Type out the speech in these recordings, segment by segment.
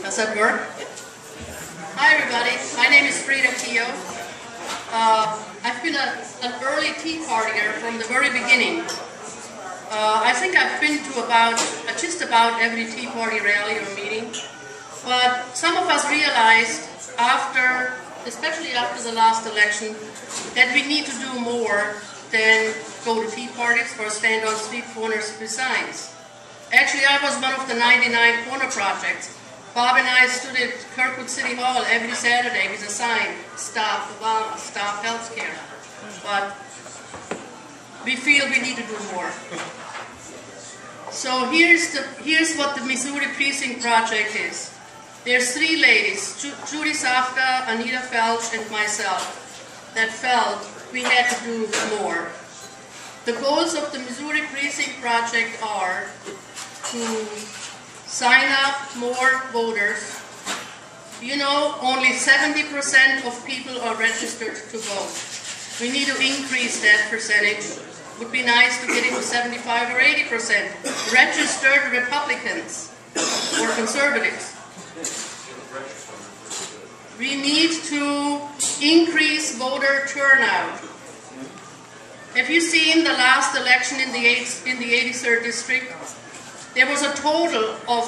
Does that work? Hi everybody, my name is Frieda Keough. I've been an early Tea Partier from the very beginning. I think I've been to just about every Tea Party rally or meeting. But some of us realized especially after the last election, that we need to do more than go to tea parties or stand on street corners with signs. Actually, I was one of the 99 corner projects. Bob and I stood at Kirkwood City Hall every Saturday with a sign, "Stop Obama, stop healthcare." But we feel we need to do more. So here's what the Missouri Precinct Project is. There's three ladies, Judy Safka, Anita Felch, and myself, that felt we had to do more. The goals of the Missouri Precinct Project are to sign up more voters. You know, only 70% of people are registered to vote. We need to increase that percentage. It would be nice to get it to 75 or 80%. Registered Republicans or conservatives. We need to increase voter turnout. Have you seen the last election in the 83rd district? There was a total of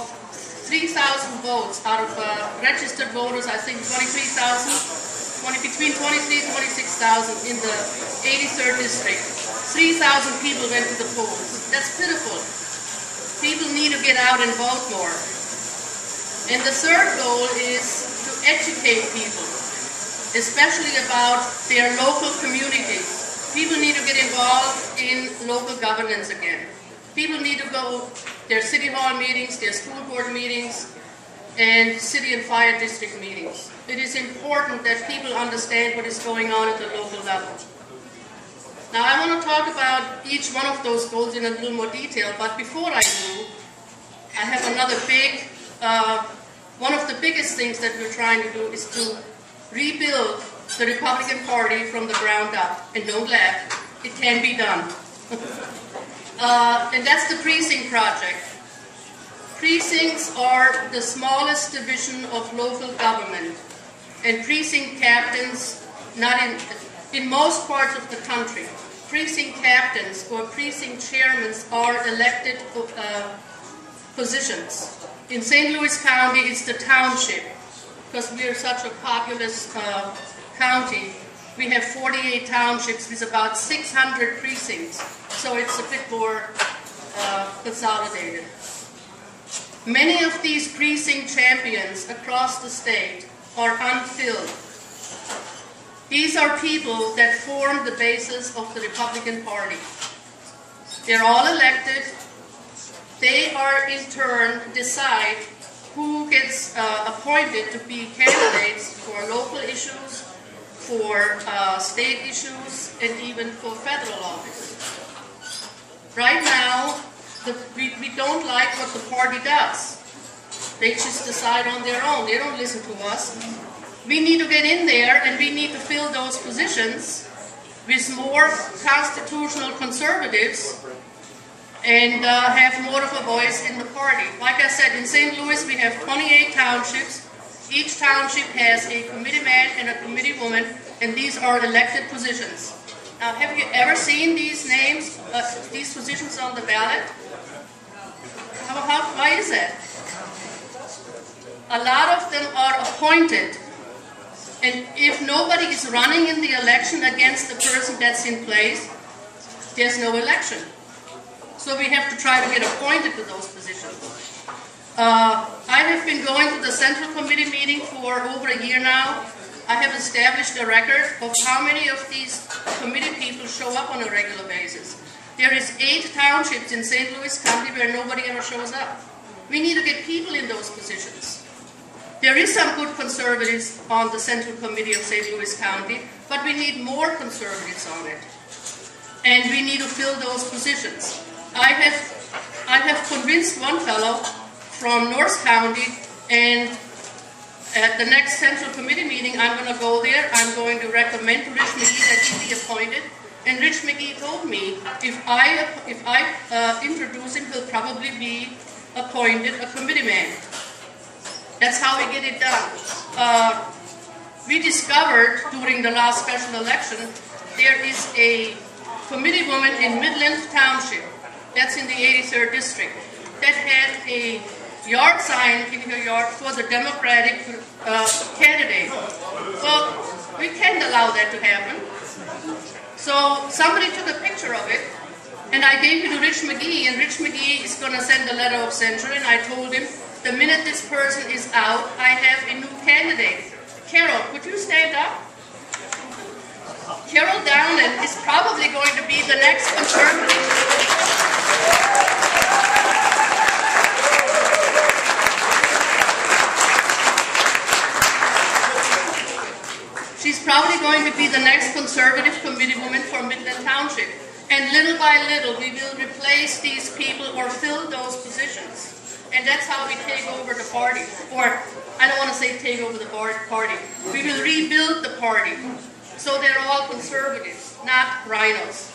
3,000 votes out of registered voters, I think 23,000, between 23 and 26,000 in the 83rd district. 3,000 people went to the polls. That's pitiful. People need to get out and vote more. And the third goal is to educate people, especially about their local communities. People need to get involved in local governance again. People need to go their city hall meetings, their school board meetings, and city and fire district meetings. It is important that people understand what is going on at the local level. Now I want to talk about each one of those goals in a little more detail, but before I do, I have another big, one of the biggest things that we're trying to do is to rebuild the Republican Party from the ground up. And don't laugh, it can be done. And that's the Precinct Project. Precincts are the smallest division of local government, and precinct captains, in most parts of the country, precinct captains or precinct chairmen are elected positions. In St. Louis County, it's the township, because we are such a populous county. We have 48 townships with about 600 precincts, so it's a bit more consolidated. Many of these precinct champions across the state are unfilled. These are people that form the basis of the Republican Party. They're all elected. They are in turn decide who gets appointed to be candidates for local issues, for state issues, and even for federal office. Right now, we don't like what the party does. They just decide on their own. They don't listen to us. We need to get in there and we need to fill those positions with more constitutional conservatives and have more of a voice in the party. Like I said, in St. Louis we have 28 townships. Each township has a committee man and a committee woman, and these are elected positions. Now, have you ever seen these names, these positions on the ballot? Why is that? A lot of them are appointed, and if nobody is running in the election against the person that's in place, there's no election. So we have to try to get appointed to those positions. I have been going to the Central Committee meeting for over a year now. I have established a record of how many of these committee people show up on a regular basis. There is 8 townships in St. Louis County where nobody ever shows up. We need to get people in those positions. There is some good conservatives on the Central Committee of St. Louis County, but we need more conservatives on it. And we need to fill those positions. I have convinced one fellow from North County, and at the next Central Committee meeting, I'm going to go there. I'm going to recommend to Rich McGee that he be appointed. And Rich McGee told me if I introduce him, he'll probably be appointed a committee man. That's how we get it done. We discovered during the last special election there is a committee woman in Midland Township, that's in the 83rd district, that had a yard sign in her yard for the Democratic candidate. Well, we can't allow that to happen. So somebody took a picture of it, and I gave it to Rich McGee, and Rich McGee is going to send a letter of censure, and I told him, the minute this person is out, I have a new candidate. Carol, would you stand up? Carol Downland is probably going to be the next conservative. She's probably going to be the next conservative committee woman for Midland Township. And little by little, we will replace these people or fill those positions. And that's how we take over the party. Or, I don't want to say take over the party. We will rebuild the party. So they're all conservatives, not rhinos.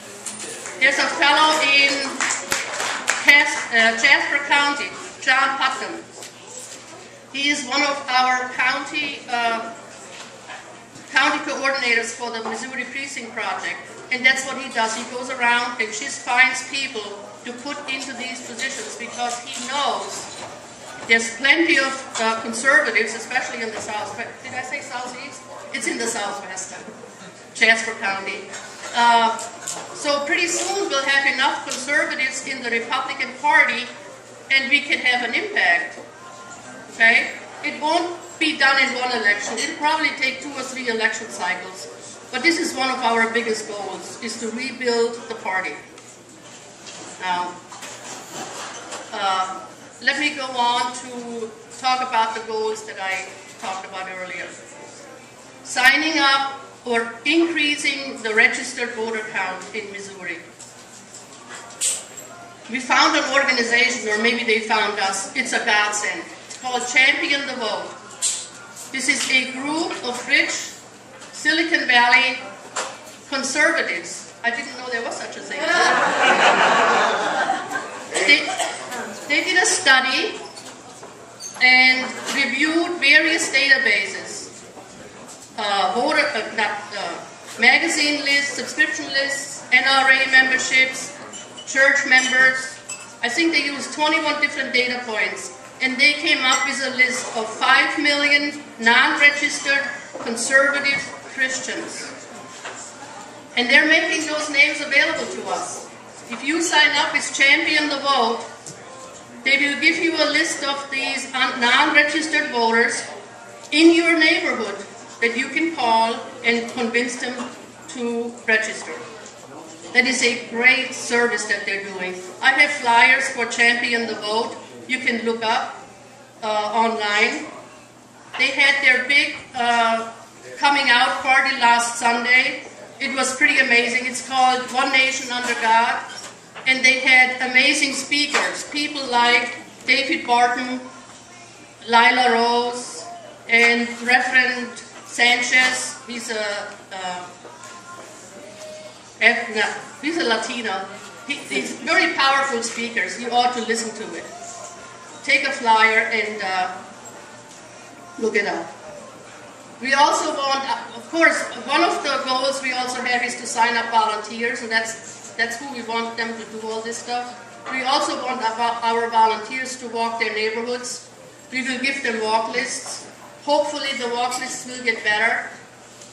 There's a fellow in Jasper County, John Putnam. He is one of our county coordinators for the Missouri Precinct Project. And that's what he does. He goes around and just finds people to put into these positions because he knows there's plenty of conservatives, especially in the south. Did I say southeast? It's in the southwest, Jasper County. So pretty soon we'll have enough conservatives in the Republican Party and we can have an impact. Okay? It won't be done in one election. It'll probably take 2 or 3 election cycles. But this is one of our biggest goals, is to rebuild the party. Now, let me go on to talk about the goals that I talked about earlier. Signing up or increasing the registered voter count in Missouri. We found an organization, or maybe they found us, it's a godsend. It's called Champion the Vote. This is a group of rich Silicon Valley conservatives. I didn't know there was such a thing. They did a study and reviewed various databases, magazine lists, subscription lists, NRA memberships, church members. I think they used 21 different data points, and they came up with a list of 5 million non-registered conservative Christians. And they're making those names available to us. If you sign up with Champion the Vote, they will give you a list of these non-registered voters in your neighborhood that you can call and convince them to register. That is a great service that they're doing. I have flyers for Champion the Vote. You can look up online. They had their big coming out party last Sunday. It was pretty amazing. It's called One Nation Under God. And they had amazing speakers, people like David Barton, Lila Rose, and Reverend Sanchez. He's a Latino. He's very powerful speakers. You ought to listen to it. Take a flyer and look it up. We also want, of course, one of the goals we also have is to sign up volunteers, and that's who we want them to do all this stuff. We also want our volunteers to walk their neighborhoods. We will give them walk lists. Hopefully the walk lists will get better.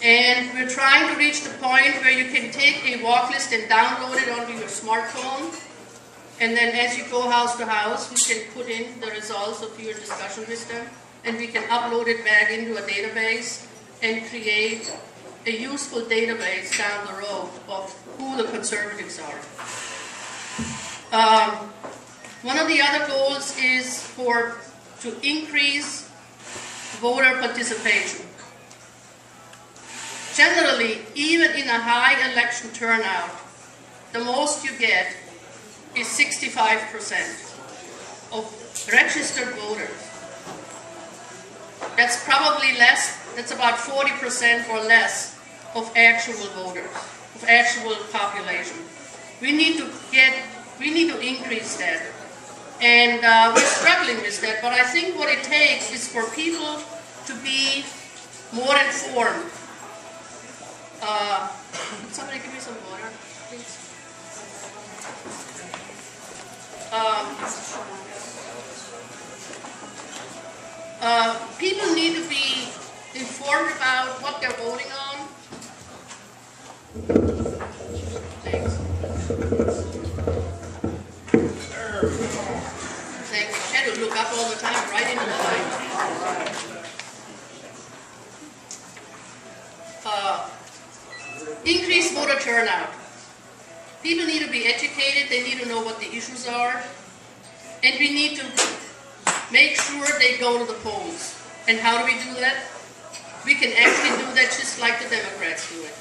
And we're trying to reach the point where you can take a walk list and download it onto your smartphone. And then as you go house to house, we can put in the results of your discussion with them. And we can upload it back into a database and create a useful database down the road of who the conservatives are. One of the other goals is to increase voter participation. Generally, even in a high election turnout, the most you get is 65% of registered voters. That's probably less, that's about 40% or less of actual voters, of actual population. We need to increase that. And we're struggling with that, but I think what it takes is for people to be more informed. Somebody give me some water, please. People need to be informed about what they're voting on. Thanks. Thanks. I had to look up all the time, right into the light. Increased voter turnout. People need to be educated, they need to know what the issues are, and we need to make sure they go to the polls. And how do we do that? We can actually do that just like the Democrats do it.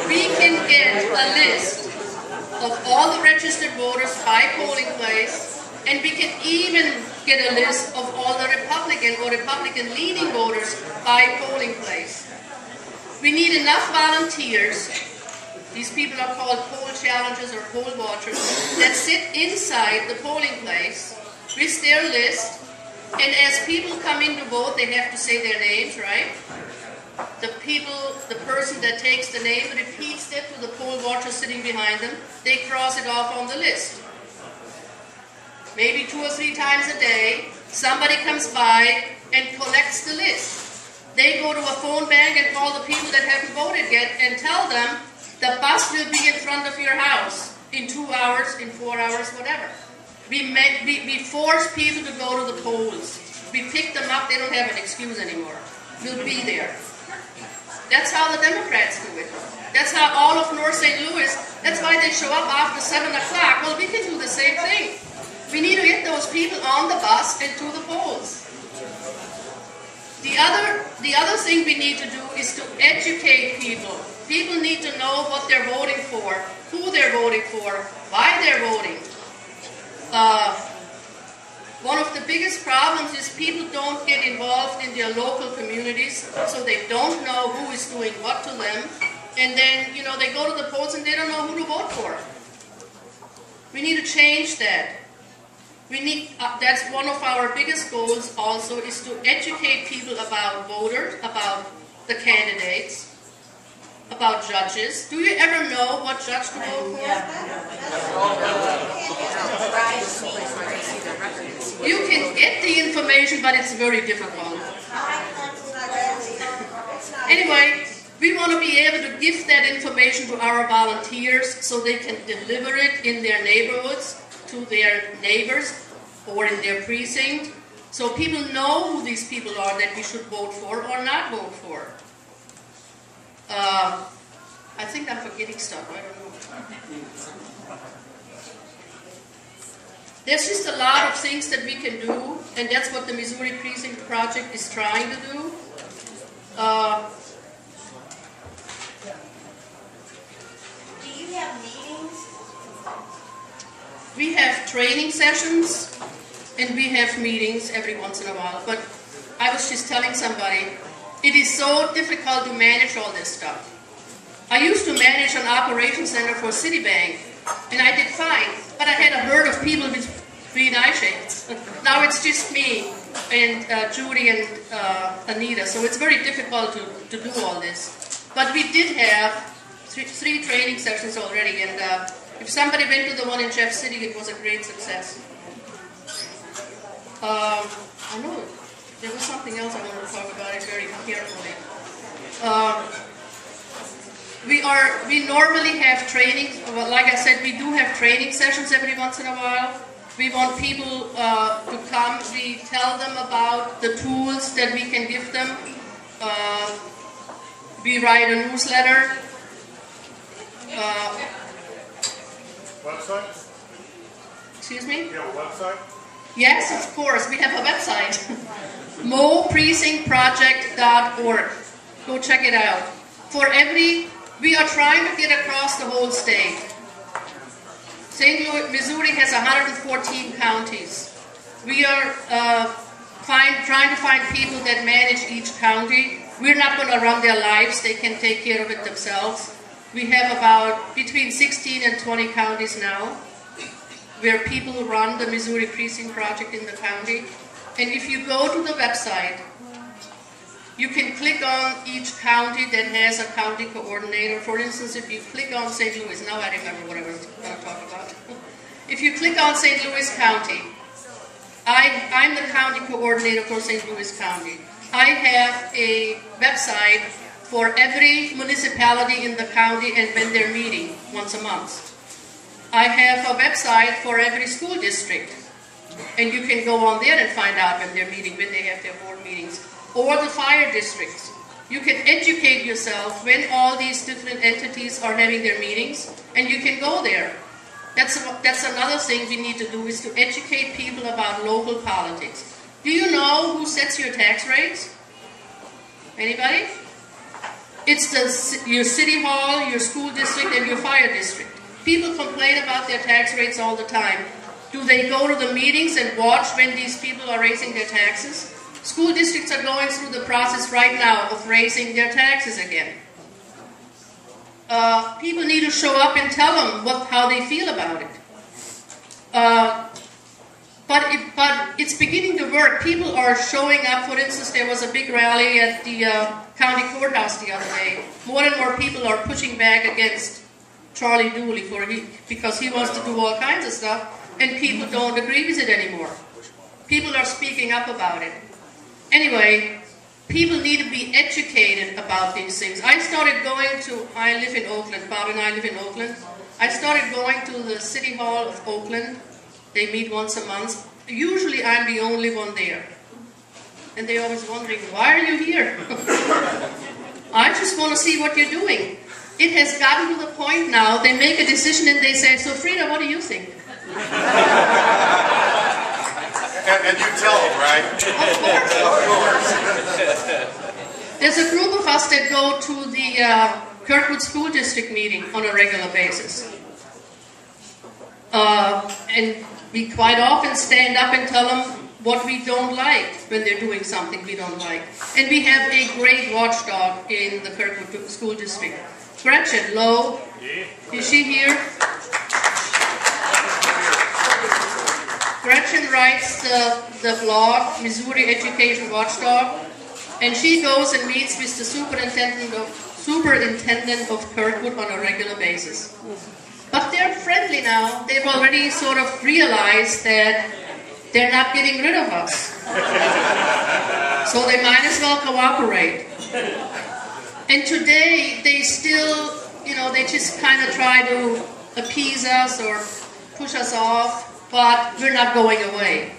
We can get a list of all the registered voters by polling place, and we can even get a list of all the Republican or Republican-leaning voters by polling place. We need enough volunteers. These people are called poll challengers or poll watchers that sit inside the polling place with their list, and as people come in to vote, they have to say their names, right? The person that takes the name repeats it to the poll watcher sitting behind them. They cross it off on the list. Maybe 2 or 3 times a day, somebody comes by and collects the list. They go to a phone bank and call the people that haven't voted yet and tell them the bus will be in front of your house in 2 hours, in 4 hours, whatever. We force people to go to the polls. We pick them up, they don't have an excuse anymore. We'll be there. That's how the Democrats do it. That's how all of North St. Louis, that's why they show up after 7 o'clock. Well, we can do the same thing. We need to get those people on the bus and to the polls. The other thing we need to do is to educate people. People need to know what they're voting for, who they're voting for, why they're voting. One of the biggest problems is people don't get involved in their local communities, so they don't know who is doing what to them. And then, they go to the polls and they don't know who to vote for. We need to change that. That's one of our biggest goals also, is to educate people about voters, about the candidates, about judges. Do you ever know what judge to vote for? You can get the information, but it's very difficult. Anyway, we want to be able to give that information to our volunteers so they can deliver it in their neighborhoods to their neighbors or in their precinct, so people know who these people are that we should vote for or not vote for. I think I'm forgetting stuff, I don't know. There's just a lot of things that we can do, and that's what the Missouri Precinct Project is trying to do. Do you have meetings? We have training sessions, and we have meetings every once in a while, but I was just telling somebody, it is so difficult to manage all this stuff. I used to manage an operations center for Citibank, and I did fine, but I had a herd of people with green eye shades. Now it's just me and Judy and Anita, so it's very difficult to do all this. But we did have three training sessions already, and if somebody went to the one in Jeff City, it was a great success. I know there was something else I wanted to talk about it very carefully. We normally have training, like I said, we do have training sessions every once in a while. We want people to come, we tell them about the tools that we can give them. We write a newsletter. Website? Excuse me? You have a website? Yes, of course, we have a website. MOPPPrecinctproject.org. Go check it out. We are trying to get across the whole state. St. Louis, Missouri has 114 counties. We are trying to find people that manage each county. We're not going to run their lives. They can take care of it themselves. We have about between 16 and 20 counties now, where people run the Missouri Precinct Project in the county. And if you go to the website, you can click on each county that has a county coordinator. For instance, if you click on St. Louis, now I remember what I was going to talk about. If you click on St. Louis County, I'm the county coordinator for St. Louis County. I have a website for every municipality in the county and when they're meeting once a month. I have a website for every school district, and you can go on there and find out when they're meeting, when they have their board meetings, or the fire districts. You can educate yourself when all these different entities are having their meetings, and you can go there. That's another thing we need to do, is to educate people about local politics. Do you know who sets your tax rates? Anybody? It's your city hall, your school district, and your fire district. People complain about their tax rates all the time. Do they go to the meetings and watch when these people are raising their taxes? School districts are going through the process right now of raising their taxes again. People need to show up and tell them how they feel about it. But it's beginning to work. People are showing up. For instance, there was a big rally at the county courthouse the other day. More and more people are pushing back against Charlie Dooley because he wants to do all kinds of stuff, and people don't agree with it anymore. People are speaking up about it. Anyway, people need to be educated about these things. I live in Oakland, Bob and I live in Oakland. I started going to the City Hall of Oakland. They meet once a month. Usually I'm the only one there. And they're always wondering, why are you here? I just want to see what you're doing. It has gotten to the point now, they make a decision and they say, so Frieda, what do you think? And you tell them, right? Of course. There's a group of us that go to the Kirkwood School District meeting on a regular basis. And we quite often stand up and tell them what we don't like when they're doing something we don't like. And we have a great watchdog in the Kirkwood School District. Gretchen Lowe, is she here? Gretchen writes the blog, Missouri Education Watchdog, and she goes and meets with the superintendent of Kirkwood on a regular basis. But they're friendly now. They've already sort of realized that they're not getting rid of us. So they might as well cooperate. And today, they still, they just kind of try to appease us or push us off, but we're not going away.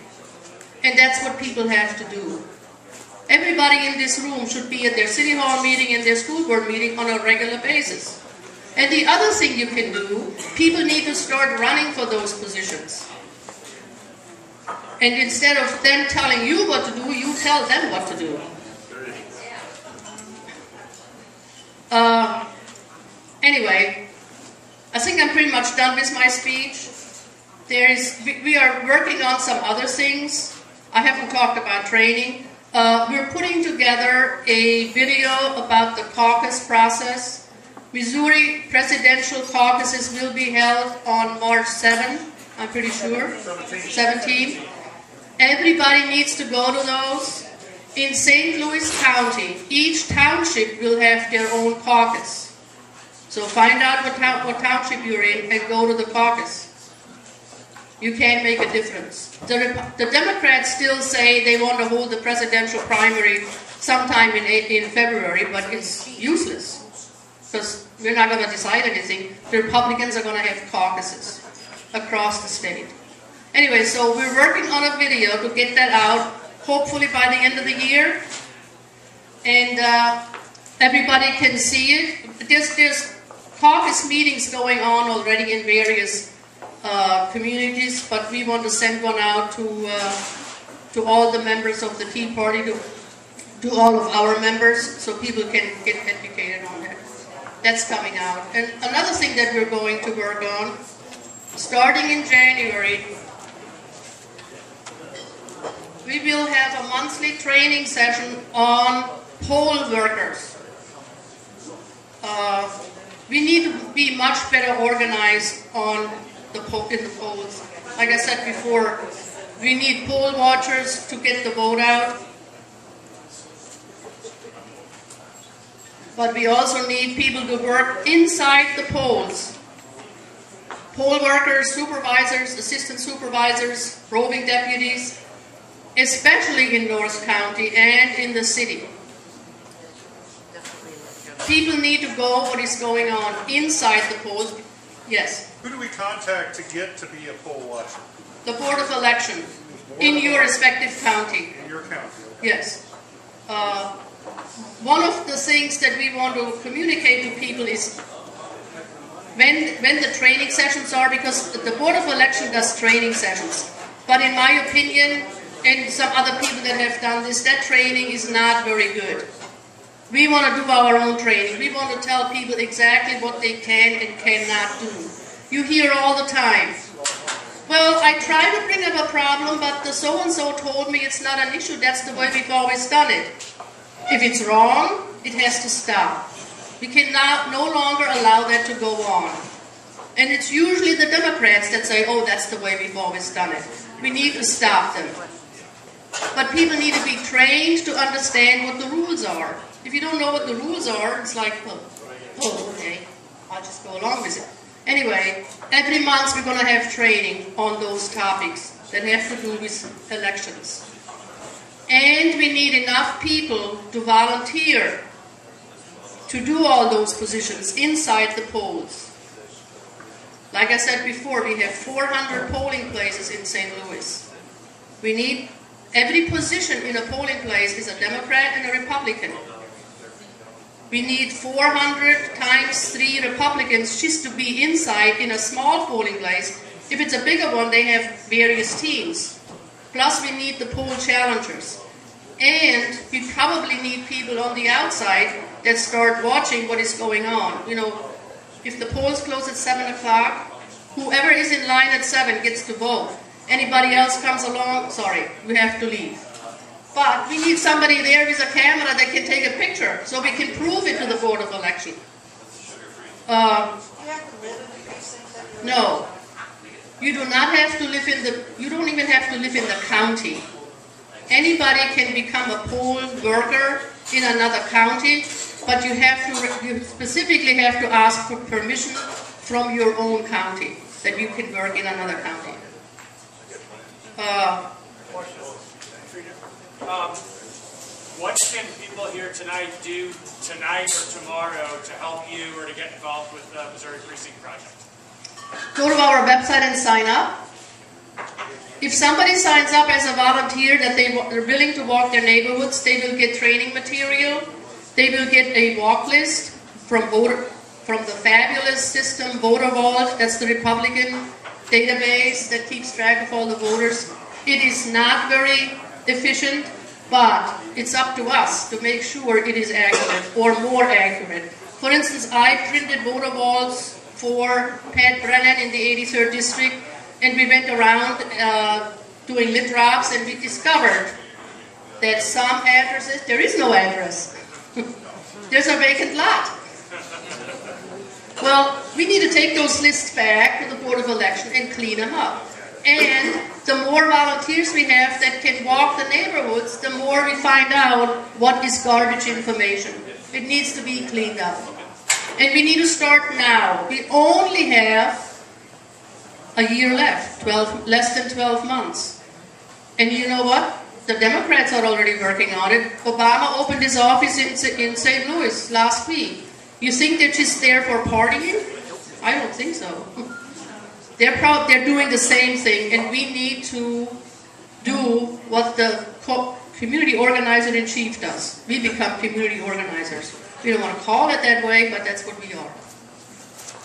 And that's what people have to do. Everybody in this room should be at their city hall meeting and their school board meeting on a regular basis. And the other thing you can do, people need to start running for those positions. And instead of them telling you what to do, you tell them what to do. Anyway, I think I'm pretty much done with my speech. We are working on some other things. I haven't talked about training. We're putting together a video about the caucus process. Missouri presidential caucuses will be held on March 7th, I'm pretty sure. 17th. Everybody needs to go to those. In St. Louis County, each township will have their own caucus. So find out what township you're in and go to the caucus. You can make a difference. The Democrats still say they want to hold the presidential primary sometime in February, but it's useless because we're not going to decide anything. The Republicans are going to have caucuses across the state. Anyway, so we're working on a video to get that out, hopefully by the end of the year, and everybody can see it. There's caucus meetings going on already in various communities, but we want to send one out to all the members of the Tea Party, to all of our members, so people can get educated on that. That's coming out. And another thing that we're going to work on, starting in January, we will have a monthly training session on poll workers. We need to be much better organized on in the polls. Like I said before, we need poll watchers to get the vote out. But we also need people to work inside the polls. Poll workers, supervisors, assistant supervisors, roving deputies, especially in North County and in the city. People need to go what is going on inside the polls. Yes? Who do we contact to get to be a poll watcher? The Board of Election in your respective county. In your county, okay. Yes. One of the things that we want to communicate to people is when the training sessions are, because the Board of Election does training sessions. But in my opinion, and some other people that have done this, that training is not very good. We want to do our own training. We want to tell people exactly what they can and cannot do. You hear all the time, well, I tried to bring up a problem, but the so-and-so told me it's not an issue. That's the way we've always done it. If it's wrong, it has to stop. We can no longer allow that to go on. And it's usually the Democrats that say, oh, that's the way we've always done it. We need to stop them. But people need to be trained to understand what the rules are. If you don't know what the rules are, it's like, oh, okay, I'll just go along with it. Anyway, every month we're going to have training on those topics that have to do with elections. And we need enough people to volunteer to do all those positions inside the polls. Like I said before, we have 400 polling places in St. Louis. We need, every position in a polling place is a Democrat and a Republican. We need 400 times 3 Republicans just to be inside in a small polling place. If it's a bigger one, they have various teams. Plus we need the poll challengers. And we probably need people on the outside that start watching what is going on. You know, if the polls close at 7 o'clock, whoever is in line at 7 gets to vote. Anybody else comes along, sorry, we have to leave. But we need somebody there with a camera that can take a picture so we can prove it to the Board of Election. You have to live in the precinct? No. You do not have to live in the, you don't even have to live in the county. Anybody can become a poll worker in another county, but you specifically have to ask for permission from your own county that you can work in another county. What can people here tonight do tonight or tomorrow to help you or to get involved with the Missouri Precinct Project? Go to our website and sign up. If somebody signs up as a volunteer that they're willing to walk their neighborhoods, they will get training material. They will get a walk list from the fabulous system Voter Vault. That's the Republican database that keeps track of all the voters. It is not very efficient, but it's up to us to make sure it is accurate or more accurate. For instance, I printed voter vaults for Pat Brennan in the 83rd District, and we went around doing lit drops, and we discovered that some addresses, there is no address. There's a vacant lot. Well, we need to take those lists back to the Board of Election and clean them up. And the more volunteers we have that can walk the neighborhoods, the more we find out what is garbage information. It needs to be cleaned up. And we need to start now. We only have a year left, less than 12 months. And you know what? The Democrats are already working on it. Obama opened his office in St. Louis last week. You think they're just there for partying? I don't think so. They're doing the same thing, and we need to do what the community organizer-in-chief does. We become community organizers. We don't want to call it that way, but that's what we are.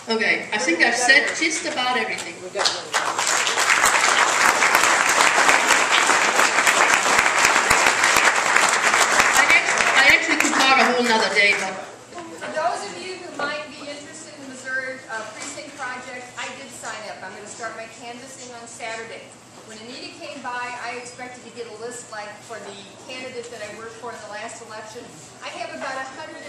Okay, I think I've said just about everything. I actually could talk a whole nother day, but... For those of you who might be interested in the Missouri Precinct Project, I did sign up. I'm going to start my canvas canvassing on Saturday. When Anita came by, I expected to get a list like for the candidate that I worked for in the last election. I have about 150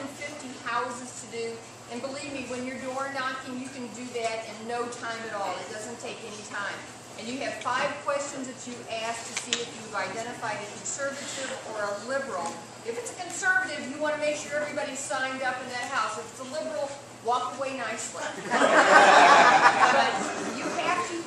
houses to do, and believe me, when you're door knocking, you can do that in no time at all. It doesn't take any time. And you have 5 questions that you ask to see if you've identified a conservative or a liberal. If it's a conservative, you want to make sure everybody's signed up in that house. If it's a liberal, walk away nicely. But you have to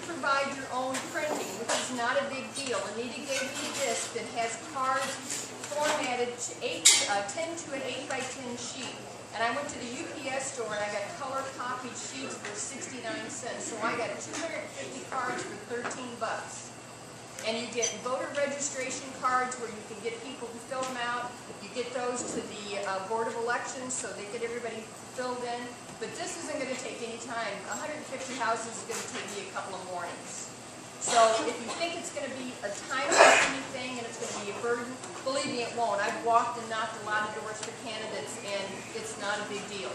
provide your own printing, which is not a big deal. Anita gave me a disc that has cards formatted to 10 to an 8 by 10 sheet. And I went to the UPS store and I got color copied sheets for 69 cents. So I got 250 cards for 13 bucks. And you get voter registration cards where you can get people to fill them out. You get those to the Board of Elections so they get everybody filled in. But this isn't going to take any time. 150 houses is going to take me a couple of mornings. So if you think it's going to be a time-consuming thing and it's going to be a burden, believe me, it won't. I've walked and knocked a lot of doors for candidates, and it's not a big deal.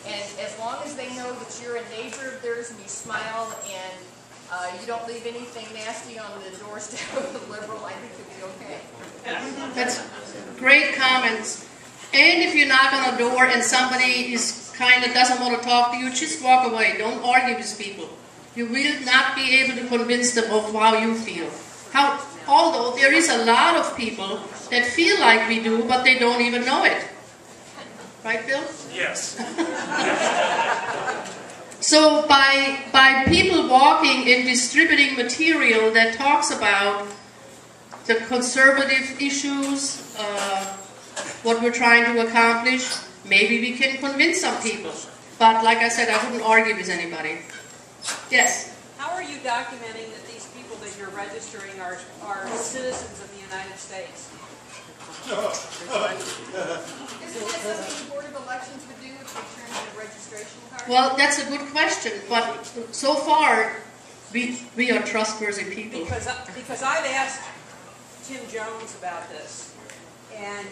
And as long as they know that you're a neighbor of theirs and you smile and you don't leave anything nasty on the doorstep of the liberal, I think you'll be okay. That's great comments. And if you knock on a door and somebody is kind of doesn't want to talk to you, just walk away. Don't argue with people. You will not be able to convince them of how you feel. Although there is a lot of people that feel like we do, but they don't even know it. Right, Bill? Yes. So by people walking and distributing material that talks about the conservative issues, what we're trying to accomplish, maybe we can convince some people. But like I said, I wouldn't argue with anybody. Yes? How are you documenting that these people that you're registering are citizens of the United States? Isn't that something the Board of Elections would do if they turned in a registration card? Well, that's a good question, but so far, we are trustworthy people. Because I've asked Tim Jones about this, and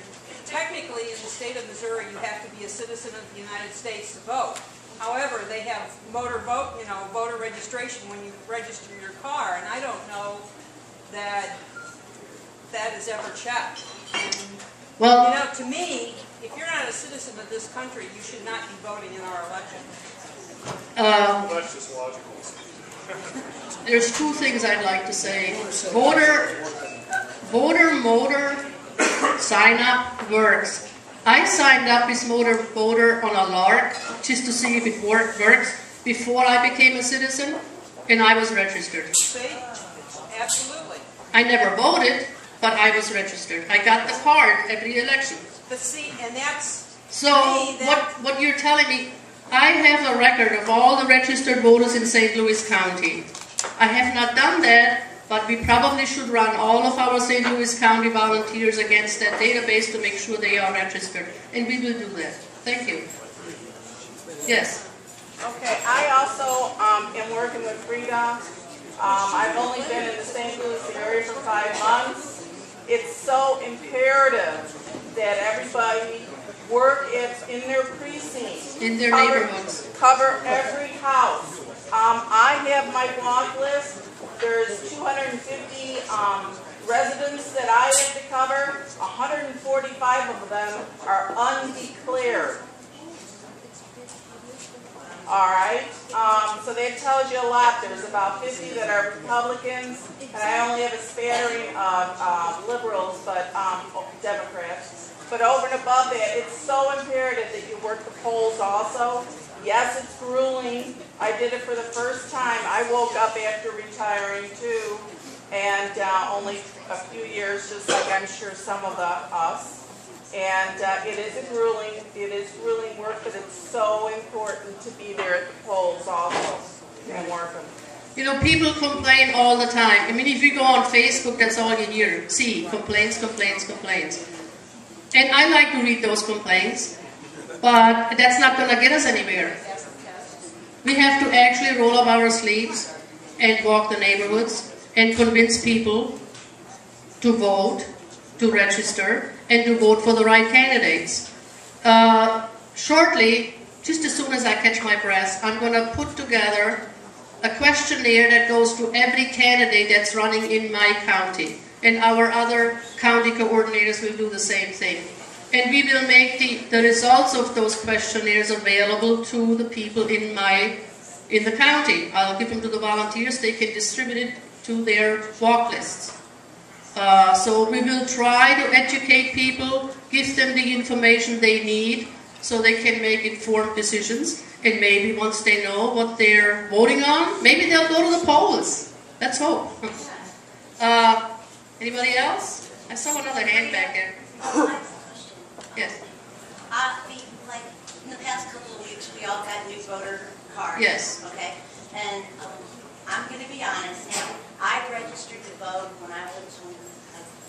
technically in the state of Missouri, you have to be a citizen of the United States to vote. However, they have voter registration when you register your car, and I don't know that that is ever checked. And, well, to me, if you're not a citizen of this country, you should not be voting in our election. Well, that's just logical. There's 2 things I'd like to say. Voter sign up works. I signed up as voter on a lark just to see if it works before I became a citizen, and I was registered. See? Absolutely. I never voted, but I was registered. I got the card at the election. But see, and that's... So what you're telling me, I have a record of all the registered voters in St. Louis County. I have not done that, but we probably should run all of our St. Louis County volunteers against that database to make sure they are registered. And we will do that. Thank you. Yes? Okay, I also am working with Frieda. I've only been in the St. Louis area for 5 months. It's so imperative that everybody work in their precincts. In their neighborhoods. Cover every house. I have my block list. There's 250 residents that I have to cover. 145 of them are undeclared. All right, so that tells you a lot. There's about 50 that are Republicans, and I only have a spattering of liberals, but Democrats. But over and above that, it's so imperative that you work the polls also. Yes, it's grueling. I did it for the first time. I woke up after retiring too, and only a few years, just like I'm sure some of us. And it is grueling work, but it's so important to be there at the polls also and working. You know, people complain all the time. I mean, if you go on Facebook, that's all you hear. See, complaints, complaints, complaints. And I like to read those complaints, but that's not going to get us anywhere. We have to actually roll up our sleeves and walk the neighborhoods and convince people to vote, to register, and to vote for the right candidates. Shortly, just as soon as I catch my breath, I'm going to put together a questionnaire that goes to every candidate that's running in my county. And our other county coordinators will do the same thing. And we will make the results of those questionnaires available to the people in the county. I'll give them to the volunteers. They can distribute it to their walk lists. So we will try to educate people, give them the information they need so they can make informed decisions. And maybe once they know what they're voting on, maybe they'll go to the polls. Let's hope. Anybody else? I saw another hand back there. Yes. Like in the past couple of weeks, we all got new voter cards. Yes. Okay. And I'm going to be honest. Now, I registered to vote when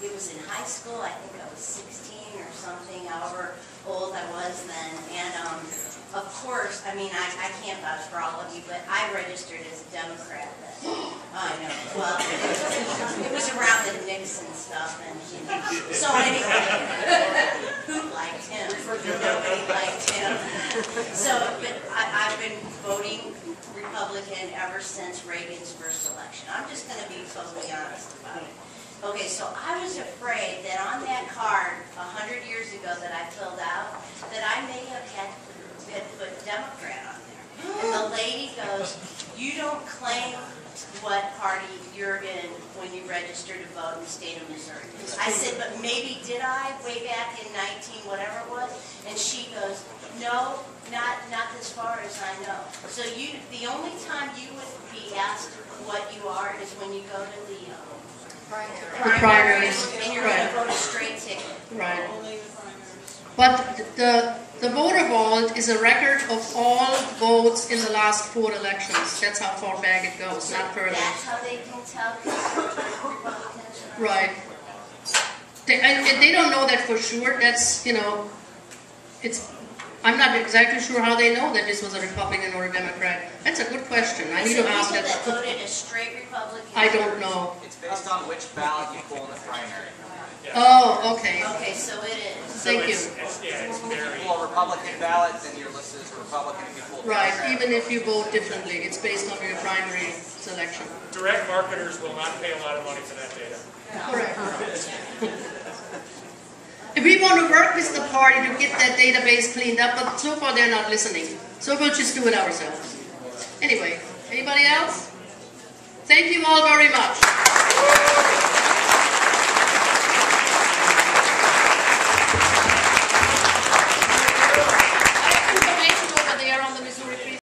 it was in high school. I think I was 16 or something, however old I was then. And of course, I mean, I can't vouch for all of you, but I registered as a Democrat then. I know. Well, it was around the Nixon stuff, and so anyway, who liked him? Nobody liked him. So, but I've been voting Republican ever since Reagan's first election. I'm just going to be totally honest about it. Okay, so I was afraid that on that card 100 years ago that I filled out, that I may have had put Democrat on there. And the lady goes, "You don't claim what party you're in when you register to vote in the state of Missouri." I said, "But maybe did I way back in 19 whatever it was?" And she goes, "No, not as far as I know." So the only time you would be asked what you are is when you go to the primaries, and you're going to vote a straight ticket. Right. But the voter vault is a record of all votes in the last 4 elections. That's how far back it goes, not further. That's how they can tell Republicans. Right. And they don't know that for sure. That's, I'm not exactly sure how they know that this was a Republican or a Democrat. That's a good question. I need to ask that. People that voted a straight Republican. I don't know. It's based on which ballot you pull in the primary. Oh, okay. Okay, so it is. Thank you. It's If you very... pull a Republican ballot, then you're listed as a Republican. If you pull Right, Democrat. even if you vote differently, it's based on your primary selection. Direct marketers will not pay a lot of money for that data. Correct. We want to work with the party to get that database cleaned up, but so far they're not listening. So we'll just do it ourselves. Anyway, anybody else? Thank you all very much.